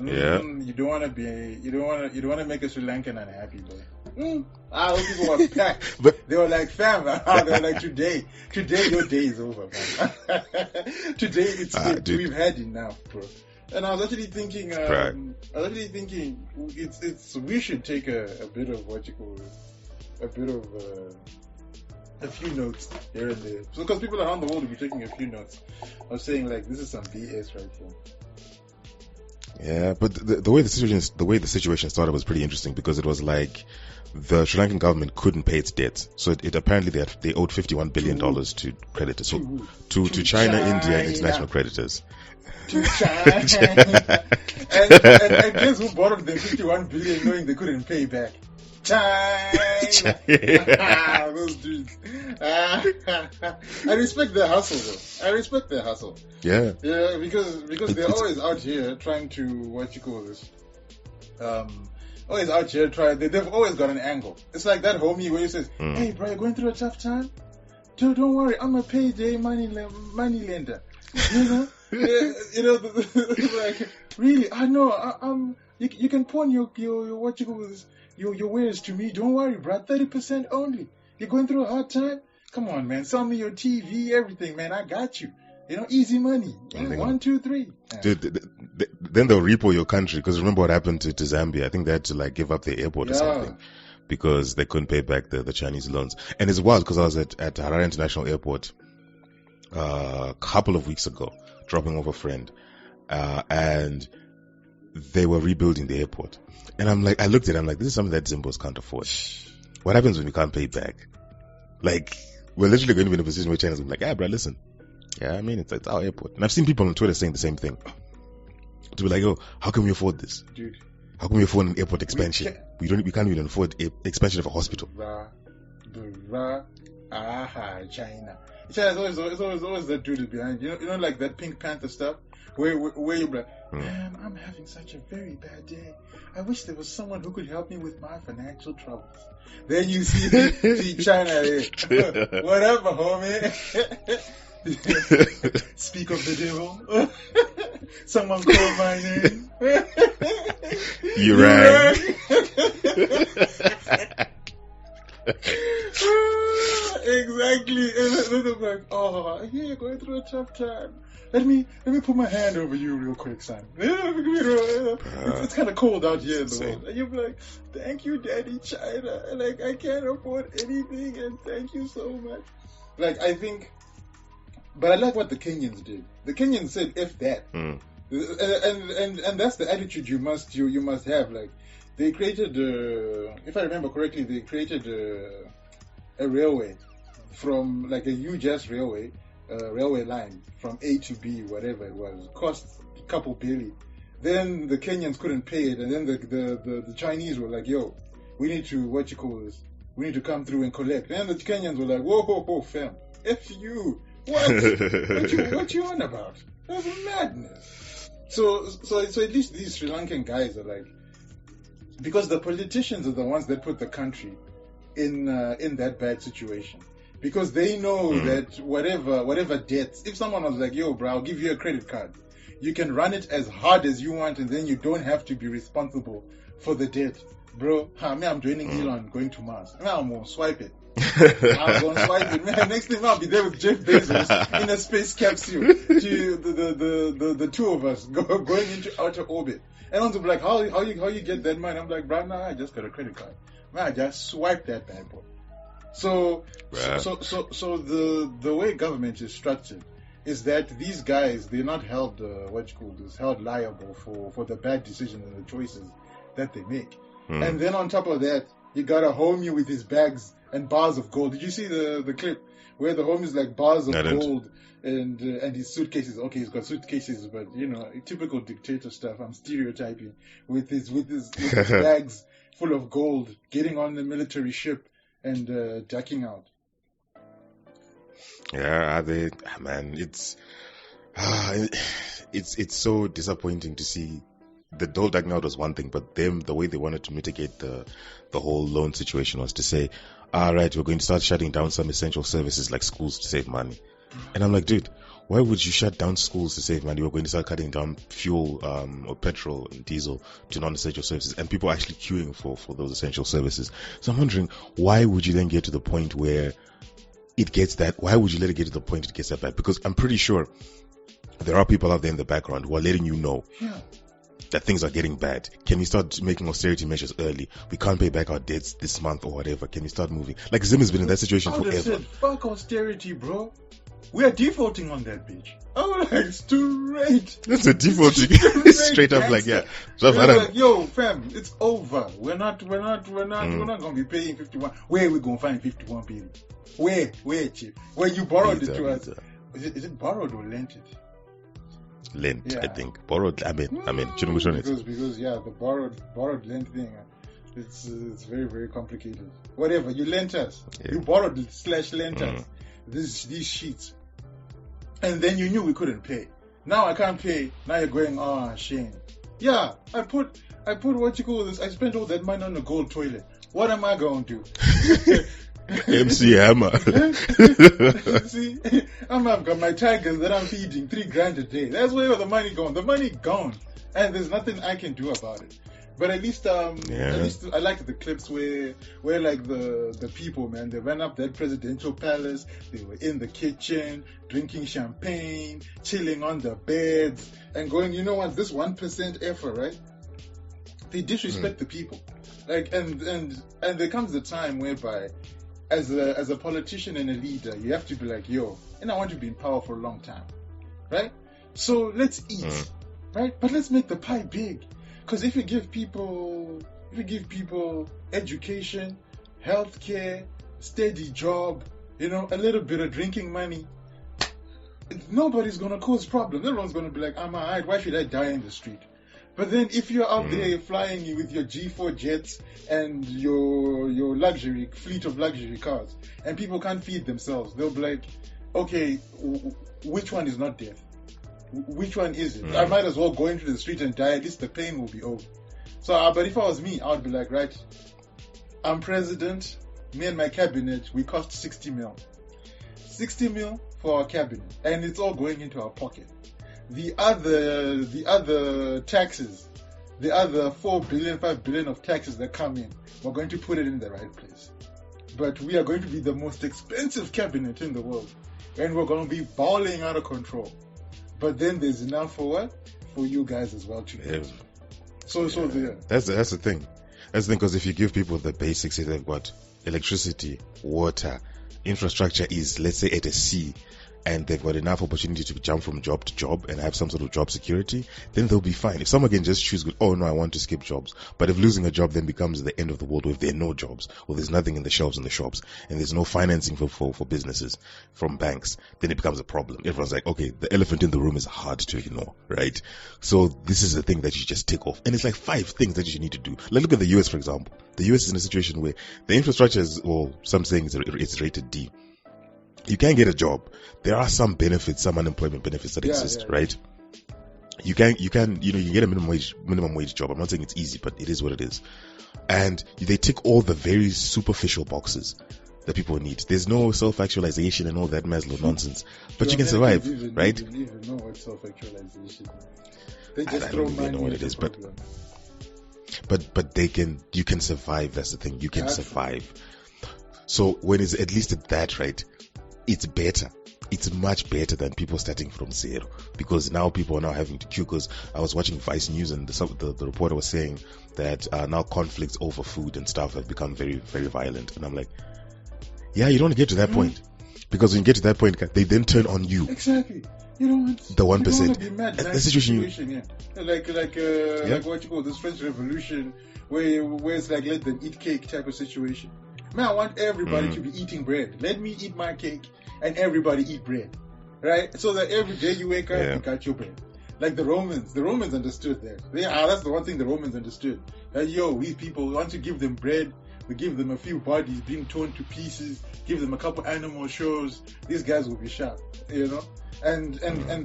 Yeah. You don't want to make a Sri Lankan unhappy, boy. Those people were packed. But they were like, fam. They were like, today your day is over, man. Today we've had enough, bro. And I was actually thinking, we should take a bit of what you call a few notes here and there. So, because people around the world will be taking a few notes of saying like, this is some BS right here. yeah, but the way the situation started was pretty interesting, because it was like the Sri Lankan government couldn't pay its debts, so it apparently they owed $51 billion to creditors, to China, India, and international creditors. To China. and guess who borrowed the 51 billion knowing they couldn't pay back? China. Those dudes. I respect their hustle, though. I respect their hustle. Yeah. Yeah, because they're always out here trying to always out here they've always got an angle. It's like that homie where he says, "Hey, bro, you're going through a tough time? Don't worry, I'm a payday money lender." You know, like, really, I know. You can pawn your wares to me. Don't worry, bro. 30% only. You're going through a hard time. Come on, man. Sell me your TV, everything, man. I got you. You know, easy money. Yeah, 1, 2, 3. Yeah. Dude, then they'll repo your country, because remember what happened to Zambia? I think they had to like give up their airport or something, because they couldn't pay back the Chinese loans. And it's wild, because I was at Harare International Airport a couple of weeks ago, dropping off a friend, and they were rebuilding the airport. And I looked at it, I'm like, this is something that Zimbos can't afford. What happens when we can't pay back? Like, we're literally going to be in a position where China's going to be like, bro, listen. Yeah, I mean, it's our airport. And I've seen people on Twitter saying the same thing. To be like, oh, how can we afford this? Dude. How can we afford an airport expansion? We can't even afford expansion of a hospital. China. China's always that dude is behind. You know, like that Pink Panther stuff, where you're like, man, I'm having such a very bad day. I wish there was someone who could help me with my financial troubles. Then you see China there. Whatever, homie. Speak of the devil. Someone called my name. You rang. Exactly. And they're like, oh, yeah, you're going through a tough time. Let me put my hand over you real quick, son. It's kind of cold out here in the world. And you're like, thank you, Daddy China. Like, I can't afford anything, and thank you so much. Like, I think, but I like what the Kenyans did. The Kenyans said, F that. And that's the attitude you must have. Like, they created, if I remember correctly, they created a railway from, like, a huge ass railway line from A to B, whatever it was. It cost a couple billion. Then the Kenyans couldn't pay it, and then the Chinese were like, yo, we need to, we need to come through and collect. And the Kenyans were like, whoa, fam, F you. What you on about? That's madness. So at least these Sri Lankan guys are like, because the politicians are the ones that put the country in that bad situation. Because they know that whatever debts, if someone was like, yo, bro, I'll give you a credit card, you can run it as hard as you want, and then you don't have to be responsible for the debt. Bro, I'm joining Elon, going to Mars. I'm going to swipe it. I'm going to swipe it. Man, next thing I'll be there with Jeff Bezos in a space capsule. To the two of us going into outer orbit. And I'm like, how you get that money? I'm like, bro, I just got a credit card. Man, I just swipe that bad boy. So the way government is structured is that these guys, they're not held held liable for the bad decisions and the choices that they make. And then on top of that, you got a homie with his bags and bars of gold. Did you see the clip where the homie's like bars of gold and his suitcases? Okay, he's got suitcases, but you know, typical dictator stuff. I'm stereotyping with his bags full of gold, getting on the military ship and ducking out. Yeah, man, it's so disappointing to see. The whole ducking out was one thing, but the way they wanted to mitigate the whole loan situation was to say, all right, we're going to start shutting down some essential services like schools to save money. And I'm like, dude, Why would you shut down schools to save money? We're going to start cutting down fuel or petrol and diesel to non-essential services, and people are actually queuing for those essential services. So I'm wondering, why would you then get to the point where it gets that? Why would you let it get to the point it gets that bad? Because I'm pretty sure there are people out there in the background who are letting you know that things are getting bad. Can we start making austerity measures early? We can't pay back our debts this month or whatever. Can we start moving? Like Zim has been in that situation forever. Said, fuck austerity, bro. We are defaulting on that bitch. Oh, like straight. That's a defaulting. Straight up, like like, yo, fam, it's over. We're not gonna be paying 51. Where are we gonna find 51 billion? Where, chief? Where you borrowed it to us? Is it borrowed or lent it? Lent, I think. Borrowed. I mean, because the borrowed lent thing, it's very, very complicated. Whatever, you lent us. Yeah. You borrowed / lent us these sheets, and then you knew we couldn't pay. Now I can't pay. Now you're going, oh shame. Yeah, I put what you call this. I spent all that money on a gold toilet. What am I going to do? MC Hammer. See, I've got my tigers that I'm feeding $3,000 a day. That's where the money gone. The money gone, and there's nothing I can do about it. But at least I liked the clips where like the people, man, they ran up that presidential palace. They were in the kitchen drinking champagne, chilling on the beds, and going, you know what? This 1% effort, right? They disrespect the people. Like, and there comes a time whereby, as a politician and a leader, you have to be like, yo, and I want to be in power for a long time, right? So let's eat, right? But let's make the pie big, because if you give people education, healthcare, steady job, a little bit of drinking money, nobody's gonna cause problems. Everyone's gonna be like, I'm alright. Why should I die in the street? But then if you're out there flying with your G4 jets and your luxury fleet of luxury cars, and people can't feed themselves, they'll be like, okay, which one is not death? Which one is it? I might as well go into the street and die. At least the pain will be over. So, but if I was me, I would be like, right, I'm president. Me and my cabinet, we cost 60 mil. 60 mil for our cabinet, and it's all going into our pocket. The other taxes, the other 4 billion, 5 billion of taxes that come in, we're going to put it in the right place. But we are going to be the most expensive cabinet in the world, and we're going to be balling out of control. But then there's enough for what? For you guys as well to get. That's the thing. That's the thing, because if you give people the basics, they've got electricity, water, infrastructure is, let's say, at a C, and they've got enough opportunity to jump from job to job and have some sort of job security, then they'll be fine. If someone can just choose, oh no, I want to skip jobs. But if losing a job then becomes the end of the world, or if there are no jobs, or there's nothing in the shelves in the shops, and there's no financing for businesses from banks, then it becomes a problem. Everyone's like, okay, the elephant in the room is hard to ignore, right? So this is the thing that you just take off. And it's like 5 things that you need to do. Like, look at the US, for example. The US is in a situation where the infrastructure is, or some saying it's rated D. You can get a job. There are some benefits, some unemployment benefits that exist, right? You can get a minimum wage job. I'm not saying it's easy, but it is what it is. And they tick all the very superficial boxes that people need. There's no self-actualization and all that Maslow nonsense, but you can survive, right? I don't even know what self-actualization is. They just throw money. I don't know what it is, but you can survive. That's the thing. You can survive. So when it's at least at that, right? It's better. It's much better than people starting from zero, because now people are now having to queue. Because I was watching Vice News, and the reporter was saying that now conflicts over food and stuff have become very, very violent. And I'm like, yeah, you don't want to get to that point, because when you get to that point, they then turn on you. Exactly. You don't want the 1%. You don't want to be mad. The situation like what you call this French Revolution, where it's like let them eat cake type of situation. Man, I want everybody to be eating bread. Let me eat my cake and everybody eat bread, right? So that every day you wake up, you got your bread. Like the Romans understood that. That's the one thing the Romans understood. That, we people want to give them bread. We give them a few bodies being torn to pieces. Give them a couple animal shows. These guys will be sharp, And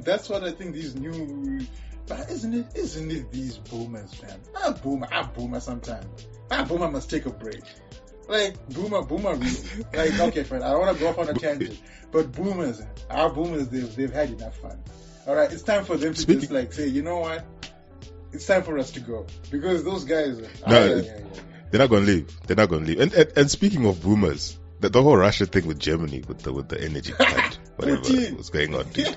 that's what I think these new. But isn't it these boomers, man? I boomer sometimes. Boomer must take a break. Like boomer, like okay, friend. I don't want to go off on a tangent, but our boomers, they've had enough fun. All right, it's time for them to just like say, you know what? It's time for us to go because those guys. They're not gonna leave. They're not gonna leave. And speaking of boomers, the whole Russia thing with Germany with the energy plant, whatever was going on, dude.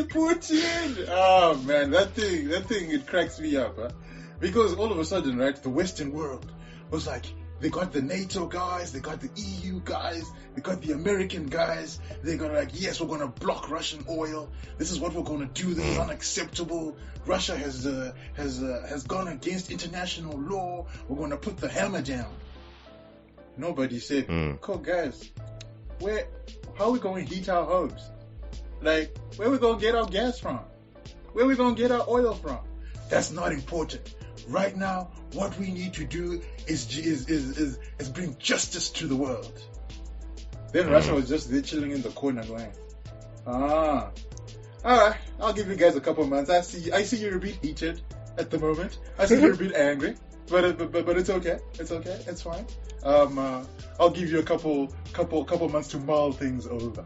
Putin. Oh man, that thing, it cracks me up, huh? Because all of a sudden, right, the Western world was like, they got the NATO guys, they got the EU guys, they got the American guys. They're gonna like, yes, we're gonna block Russian oil. This is what we're gonna do. This is unacceptable. Russia has gone against international law. We're gonna put the hammer down. Nobody said, cool guys, how are we gonna heat our homes? Like, where we gonna get our gas from? Where we gonna get our oil from? That's not important. Right now, what we need to do is bring justice to the world. Then Russia was just there chilling in the corner going, all right, I'll give you guys a couple months. I see you're a bit heated at the moment. I see you're a bit angry, but it's okay. It's okay. It's fine. I'll give you a couple months to mull things over.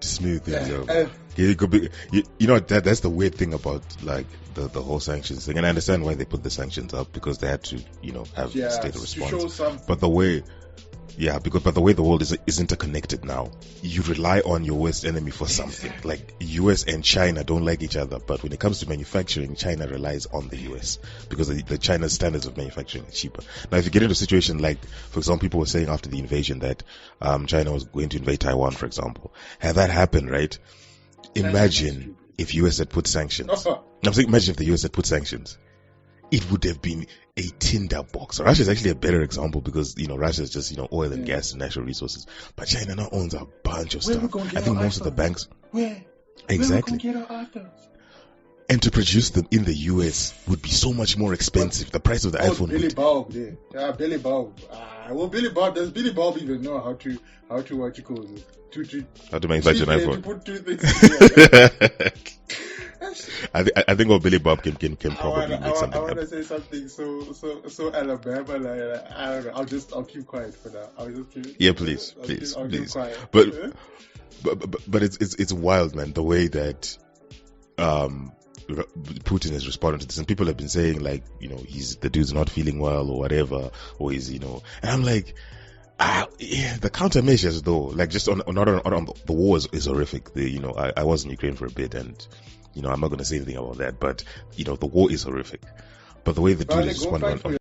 Smooth things over. It could be, you know, that's the weird thing about like the whole sanctions thing, and I understand why they put the sanctions up because they had to, you know, have a state of response. But the way the world is interconnected now, you rely on your worst enemy for something. Like US and China don't like each other, but when it comes to manufacturing, China relies on the US because the China's standards of manufacturing are cheaper. Now, if you get into a situation like, for example, people were saying after the invasion that China was going to invade Taiwan, for example, had that happened, right? Imagine if US had put sanctions. I'm saying, imagine if the US had put sanctions. It would have been a tinderbox. Russia is actually a better example because, you know, Russia is just, you know, oil and gas and natural resources. But China now owns a bunch of stuff. I think most of the banks. Exactly. And to produce them in the US would be so much more expensive. The price of the iPhone. Billy Bob there. Yeah, Billy Bob. Well, does Billy Bob even know how to what you call it? How to manufacture an iPhone. To put two things I think what Billy Bob can probably make something happen. I want to say something so Alabama, like, I don't know. I'll keep quiet for now. I'll just keep. Yeah, please. Keep quiet. But it's wild, man. The way that Putin has responded to this, and people have been saying like, you know, the dude's not feeling well or whatever, or he's, you know, and I'm like. The countermeasures though, like just on the war is horrific. You know, I was in Ukraine for a bit, and you know, I'm not going to say anything about that, but you know, the war is horrific. But the way the dude is responding on